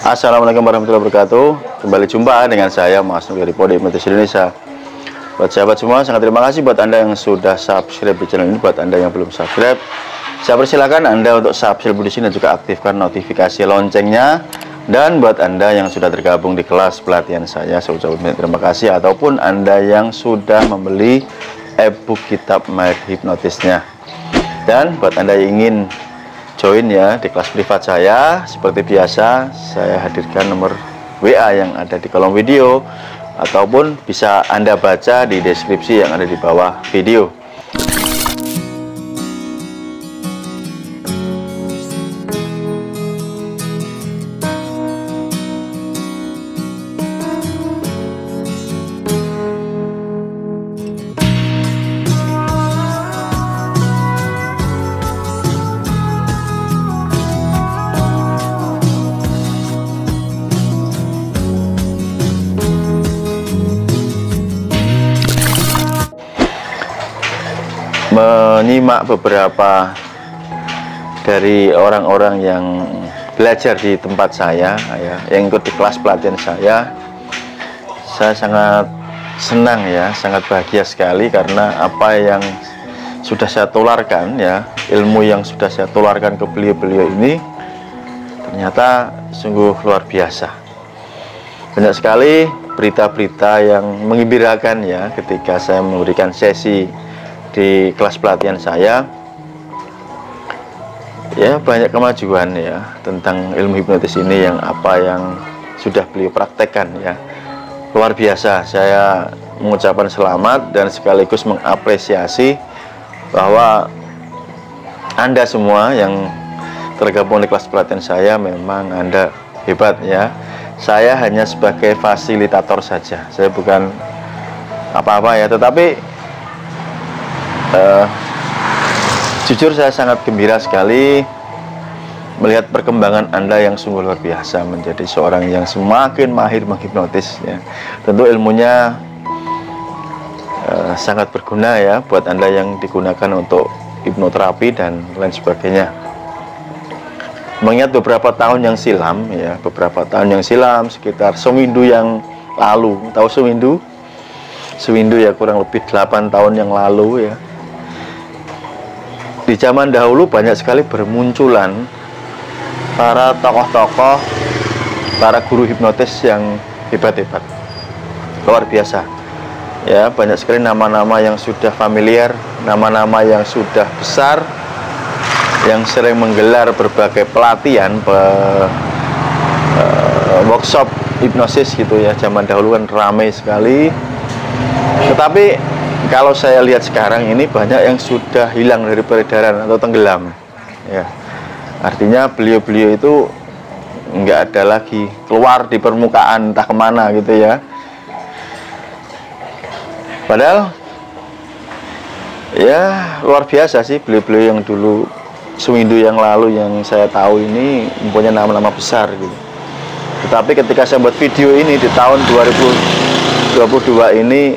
Assalamualaikum warahmatullahi wabarakatuh. Kembali jumpa dengan saya Mas Nur dari Pode Hipnotis Indonesia. Buat sahabat semua, sangat terima kasih buat Anda yang sudah subscribe di channel ini. Buat Anda yang belum subscribe, saya persilakan Anda untuk subscribe di sini dan juga aktifkan notifikasi loncengnya. Dan buat Anda yang sudah tergabung di kelas pelatihan saya ucapkan terima kasih. Ataupun Anda yang sudah membeli ebook kitab My Hipnotisnya. Dan buat Anda yang ingin join ya di kelas privat saya, seperti biasa saya hadirkan nomor WA yang ada di kolom video, ataupun bisa Anda baca di deskripsi yang ada di bawah video. Menyimak beberapa dari orang-orang yang belajar di tempat saya ya, yang ikut di kelas pelatihan saya sangat senang ya, sangat bahagia sekali karena apa yang sudah saya tularkan ya, ilmu yang sudah saya tularkan ke beliau-beliau ini ternyata sungguh luar biasa. Banyak sekali berita-berita yang menggembirakan ya ketika saya memberikan sesi di kelas pelatihan saya ya, banyak kemajuan ya tentang ilmu hipnotis ini, yang apa yang sudah beliau praktekkan ya, luar biasa. Saya mengucapkan selamat dan sekaligus mengapresiasi bahwa Anda semua yang tergabung di kelas pelatihan saya memang Anda hebat ya. Saya hanya sebagai fasilitator saja, saya bukan apa-apa ya, tetapi jujur saya sangat gembira sekali melihat perkembangan Anda yang sungguh luar biasa menjadi seorang yang semakin mahir menghipnotis ya. Tentu ilmunya sangat berguna ya buat Anda yang digunakan untuk hipnoterapi dan lain sebagainya. Mengingat beberapa tahun yang silam ya, sekitar seminggu yang lalu, tahu seminggu ya, kurang lebih 8 tahun yang lalu ya, di zaman dahulu banyak sekali bermunculan para tokoh-tokoh, para guru hipnotis yang hebat-hebat, luar biasa ya. Banyak sekali nama-nama yang sudah familiar, nama-nama yang sudah besar, yang sering menggelar berbagai pelatihan, workshop hipnosis gitu ya. Zaman dahulu kan ramai sekali, tetapi kalau saya lihat sekarang ini banyak yang sudah hilang dari peredaran atau tenggelam ya. Artinya beliau-beliau itu nggak ada lagi, keluar di permukaan entah kemana gitu ya. Padahal ya luar biasa sih beliau-beliau yang dulu seminggu yang lalu yang saya tahu ini mempunyai nama-nama besar gitu. Tetapi ketika saya buat video ini di tahun 2022 ini,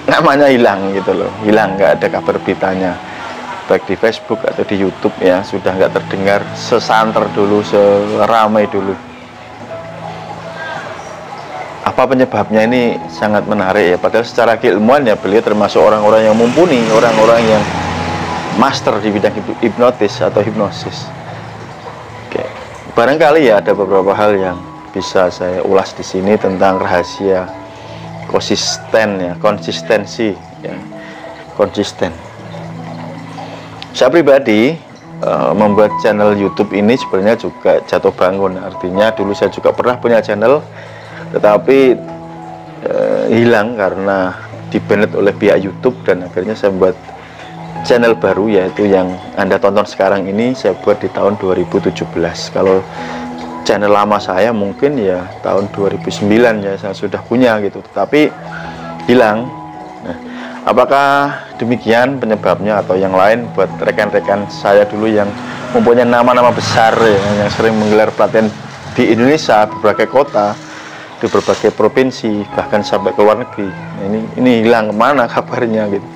namanya hilang gitu loh, hilang, nggak ada kabar beritanya, baik di Facebook atau di YouTube ya, sudah nggak terdengar sesanter dulu, seramai dulu. Apa penyebabnya? Ini sangat menarik ya, padahal secara keilmuan ya beliau termasuk orang-orang yang mumpuni, orang-orang yang master di bidang hipnotis atau hipnosis. Oke, barangkali ya ada beberapa hal yang bisa saya ulas di sini tentang rahasia konsistensi ya, konsisten. Saya pribadi membuat channel YouTube ini sebenarnya juga jatuh bangun. Artinya dulu saya juga pernah punya channel, tetapi hilang karena di-banned oleh pihak YouTube, dan akhirnya saya buat channel baru, yaitu yang Anda tonton sekarang ini. Saya buat di tahun 2017. Kalau channel lama saya mungkin ya tahun 2009 ya saya sudah punya gitu, tetapi hilang. Nah, apakah demikian penyebabnya atau yang lain? Buat rekan-rekan saya dulu yang mempunyai nama-nama besar ya, yang sering menggelar pelatihan di Indonesia, berbagai kota, di berbagai provinsi, bahkan sampai ke luar negeri, nah, ini hilang kemana kabarnya gitu.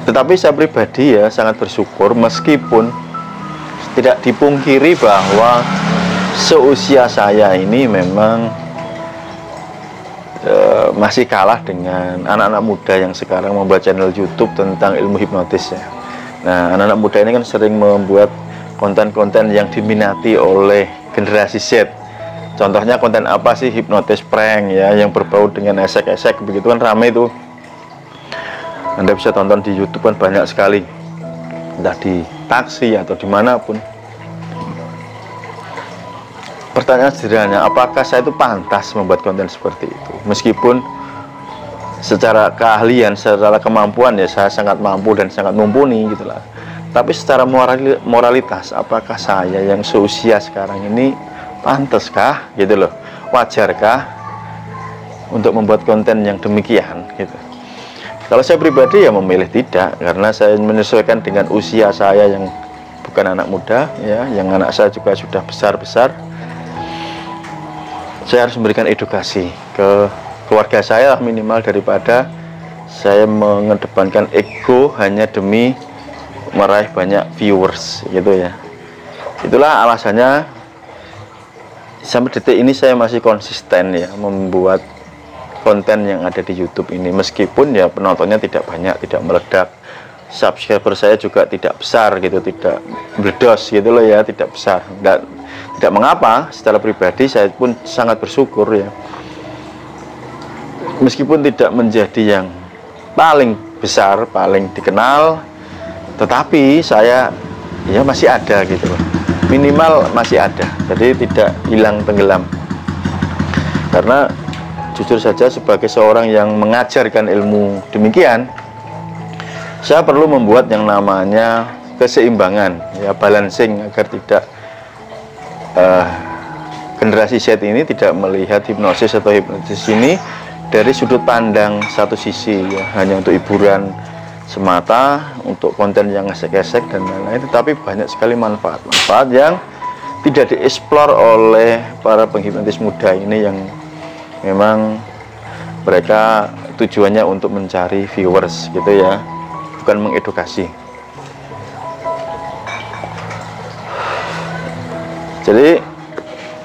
Tetapi saya pribadi ya sangat bersyukur, meskipun tidak dipungkiri bahwa seusia saya ini memang masih kalah dengan anak-anak muda yang sekarang membuat channel YouTube tentang ilmu hipnotis ya. Nah, anak-anak muda ini kan sering membuat konten-konten yang diminati oleh generasi Z. Contohnya konten apa sih? Hipnotis prank ya, yang berbau dengan esek-esek, begitu kan rame itu. Anda bisa tonton di YouTube kan banyak sekali, entah di taksi atau dimanapun. Pertanyaan sederhana, apakah saya itu pantas membuat konten seperti itu? Meskipun secara keahlian, secara kemampuan ya saya sangat mampu dan sangat mumpuni gitulah. Tapi secara moralitas, apakah saya yang seusia sekarang ini pantaskah gitu loh? Wajarkah untuk membuat konten yang demikian gitu? Kalau saya pribadi ya memilih tidak, karena saya menyesuaikan dengan usia saya yang bukan anak muda ya, yang anak saya juga sudah besar-besar. Saya harus memberikan edukasi ke keluarga saya minimal, daripada saya mengedepankan ego hanya demi meraih banyak viewers gitu ya. Itulah alasannya sampai detik ini saya masih konsisten ya membuat konten yang ada di YouTube ini, meskipun ya penontonnya tidak banyak, tidak meledak, subscriber saya juga tidak besar gitu, tidak meledos gitu loh ya, tidak besar. Dan tidak mengapa, secara pribadi saya pun sangat bersyukur ya, meskipun tidak menjadi yang paling besar, paling dikenal, tetapi saya ya masih ada gitu loh, minimal masih ada, jadi tidak hilang tenggelam. Karena jujur saja sebagai seorang yang mengajarkan ilmu demikian, saya perlu membuat yang namanya keseimbangan ya, balancing, agar tidak generasi Z ini tidak melihat hipnosis atau hipnotis ini dari sudut pandang satu sisi ya, hanya untuk hiburan semata, untuk konten yang esek-esek dan lain-lain, tetapi banyak sekali manfaat-manfaat yang tidak dieksplor oleh para penghipnotis muda ini, yang memang mereka tujuannya untuk mencari viewers gitu ya, bukan mengedukasi. Jadi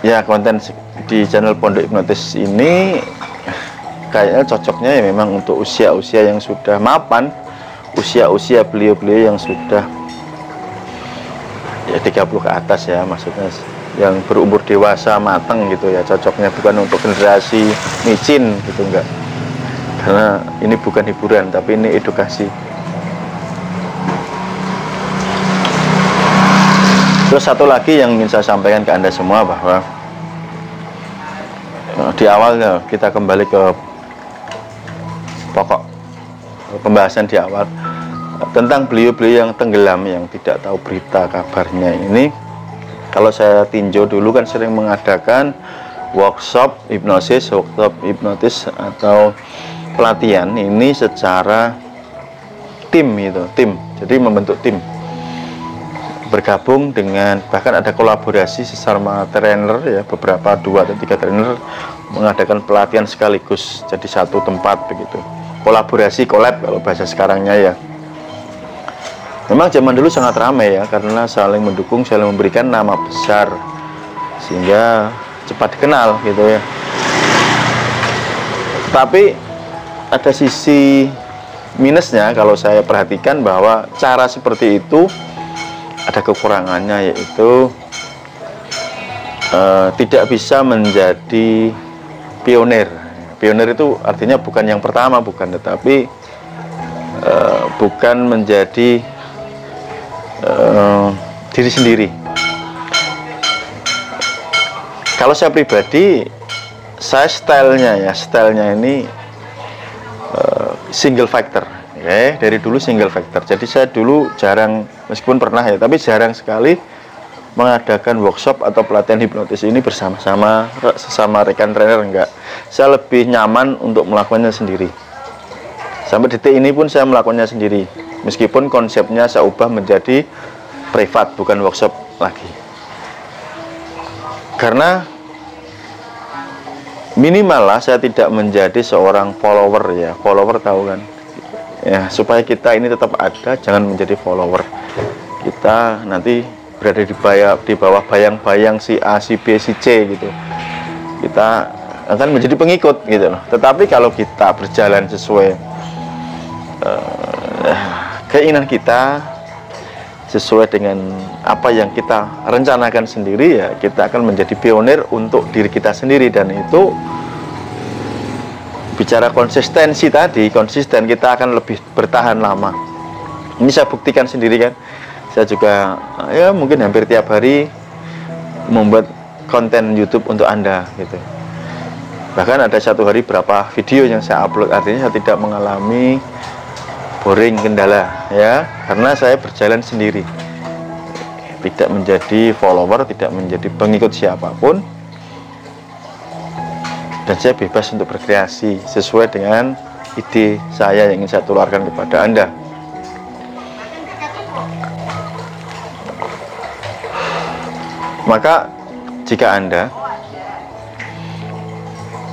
ya konten di channel Pondok Hipnotis ini kayaknya cocoknya ya memang untuk usia-usia yang sudah mapan, usia-usia beliau-beliau yang sudah ya 30 ke atas ya, maksudnya yang berumur dewasa matang gitu ya, cocoknya, bukan untuk generasi micin gitu, enggak. Karena ini bukan hiburan, tapi ini edukasi. Terus satu lagi yang ingin saya sampaikan ke Anda semua, bahwa di awal kita kembali ke pokok pembahasan di awal tentang beliau-beliau yang tenggelam, yang tidak tahu berita kabarnya ini. Kalau saya tinjau dulu kan sering mengadakan workshop hipnosis, workshop hipnotis atau pelatihan ini secara tim gitu, tim. Jadi membentuk tim, bergabung dengan, bahkan ada kolaborasi sesama trainer ya, beberapa 2 atau 3 trainer mengadakan pelatihan sekaligus, jadi satu tempat begitu. Kolaborasi, collab kalau bahasa sekarangnya ya. Memang zaman dulu sangat ramai ya, karena saling mendukung, saling memberikan nama besar sehingga cepat dikenal gitu ya. Tapi ada sisi minusnya kalau saya perhatikan, bahwa cara seperti itu ada kekurangannya, yaitu tidak bisa menjadi pionir. Pionir itu artinya bukan yang pertama, bukan, tetapi bukan menjadi diri sendiri. Kalau saya pribadi, saya stylenya ini single factor. Oke, dari dulu single factor. Jadi saya dulu jarang, meskipun pernah ya, tapi jarang sekali mengadakan workshop atau pelatihan hipnotis ini bersama-sama sesama rekan trainer, enggak. Saya lebih nyaman untuk melakukannya sendiri. Sampai detik ini pun saya melakukannya sendiri, meskipun konsepnya saya ubah menjadi privat, bukan workshop lagi. Karena minimal lah saya tidak menjadi seorang follower ya. Follower tahu kan? Ya, supaya kita ini tetap ada, jangan menjadi follower. Kita nanti berada di bawah bayang-bayang si A, si B, si C gitu, kita akan menjadi pengikut gitu loh. Tetapi kalau kita berjalan sesuai keinginan kita, sesuai dengan apa yang kita rencanakan sendiri, ya kita akan menjadi pionir untuk diri kita sendiri. Dan itu bicara konsistensi tadi, konsisten, kita akan lebih bertahan lama. Ini saya buktikan sendiri kan. Saya juga ya mungkin hampir tiap hari membuat konten YouTube untuk Anda gitu. Bahkan ada satu hari berapa video yang saya upload, artinya saya tidak mengalami boring, kendala ya, karena saya berjalan sendiri, tidak menjadi follower, tidak menjadi pengikut siapapun, dan saya bebas untuk berkreasi sesuai dengan ide saya yang ingin saya tularkan kepada Anda. Maka jika Anda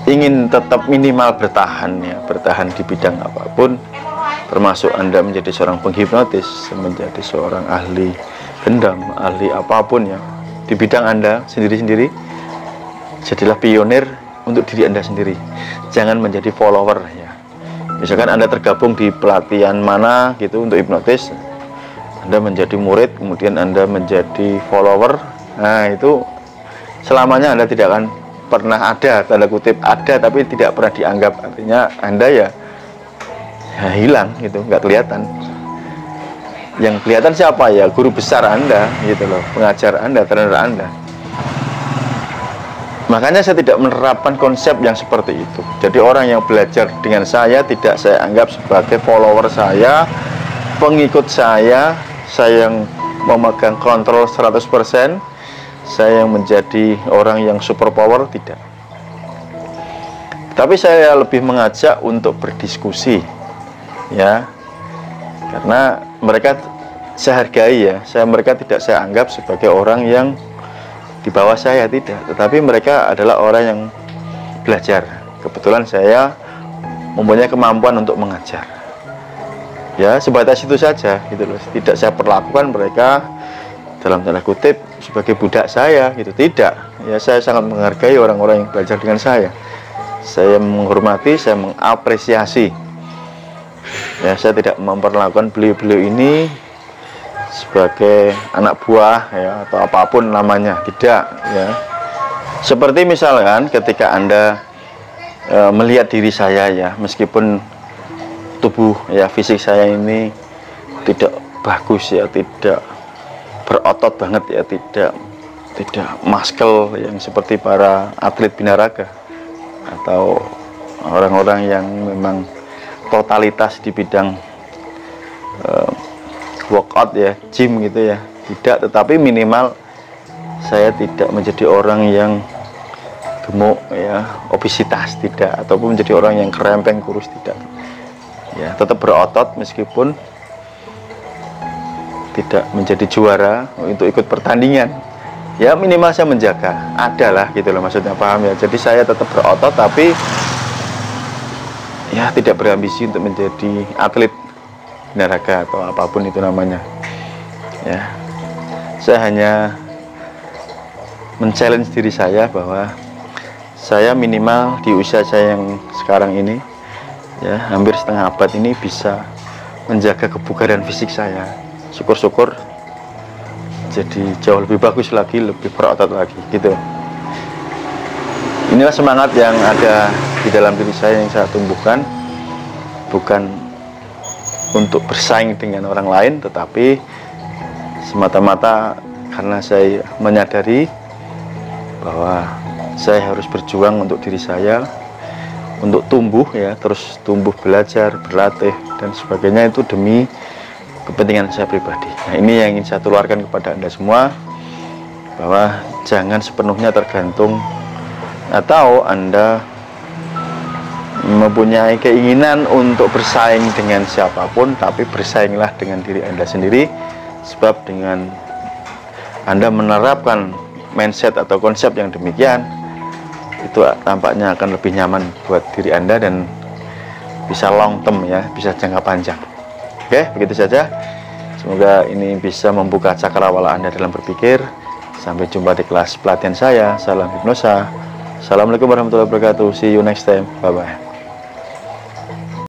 ingin tetap minimal bertahan ya, bertahan di bidang apapun, termasuk Anda menjadi seorang penghipnotis, menjadi seorang ahli gendam, ahli apapun ya di bidang Anda sendiri-sendiri, jadilah pionir untuk diri Anda sendiri. Jangan menjadi follower ya. Misalkan Anda tergabung di pelatihan mana gitu untuk hipnotis, Anda menjadi murid, kemudian Anda menjadi follower, nah itu selamanya Anda tidak akan pernah ada, tanda kutip ada tapi tidak pernah dianggap. Artinya Anda ya hilang gitu, nggak kelihatan. Yang kelihatan siapa? Ya guru besar Anda gitu loh, pengajar Anda, trainer Anda. Makanya saya tidak menerapkan konsep yang seperti itu. Jadi orang yang belajar dengan saya tidak saya anggap sebagai follower saya, pengikut saya yang memegang kontrol 100%, saya yang menjadi orang yang super power, tidak. Tapi saya lebih mengajak untuk berdiskusi ya, karena mereka saya hargai ya, mereka tidak saya anggap sebagai orang yang di bawah saya, tidak, tetapi mereka adalah orang yang belajar. Kebetulan saya mempunyai kemampuan untuk mengajar ya, sebatas itu saja gitu loh. Tidak saya perlakukan mereka dalam tanda kutip sebagai budak saya gitu, tidak ya. Saya sangat menghargai orang-orang yang belajar dengan saya menghormati, saya mengapresiasi ya. Saya tidak memperlakukan beliau-beliau ini sebagai anak buah ya, atau apapun namanya, tidak ya. Seperti misalkan ketika Anda melihat diri saya ya, meskipun tubuh ya, fisik saya ini tidak bagus ya, tidak berotot banget ya, tidak muscle yang seperti para atlet binaraga atau orang-orang yang memang totalitas di bidang workout ya, gym gitu ya, tidak. Tetapi minimal saya tidak menjadi orang yang gemuk ya, obesitas, tidak, ataupun menjadi orang yang kerempeng kurus, tidak ya. Tetap berotot meskipun tidak menjadi juara untuk ikut pertandingan ya, minimal saya menjaga, adalah gitu loh maksudnya, paham ya. Jadi saya tetap berotot tapi ya tidak berambisi untuk menjadi atlet binaraga atau apapun itu namanya ya. Saya hanya men-challenge diri saya bahwa saya minimal di usia saya yang sekarang ini ya, hampir setengah abad ini, bisa menjaga kebugaran fisik saya. Syukur-syukur jadi jauh lebih bagus lagi, lebih berotot lagi gitu. Inilah semangat yang ada di dalam diri saya yang saya tumbuhkan, bukan untuk bersaing dengan orang lain, tetapi semata-mata karena saya menyadari bahwa saya harus berjuang untuk diri saya, untuk tumbuh ya, terus tumbuh, belajar, berlatih dan sebagainya, itu demi kepentingan saya pribadi. Nah, ini yang ingin saya tularkan kepada Anda semua, bahwa jangan sepenuhnya tergantung atau Anda mempunyai keinginan untuk bersaing dengan siapapun, tapi bersainglah dengan diri Anda sendiri. Sebab dengan Anda menerapkan mindset atau konsep yang demikian, itu tampaknya akan lebih nyaman buat diri Anda dan bisa long term ya, bisa jangka panjang. Oke, begitu saja. Semoga ini bisa membuka cakrawala Anda dalam berpikir. Sampai jumpa di kelas pelatihan saya. Salam hipnosa. Assalamualaikum warahmatullahi wabarakatuh. See you next time. Bye bye.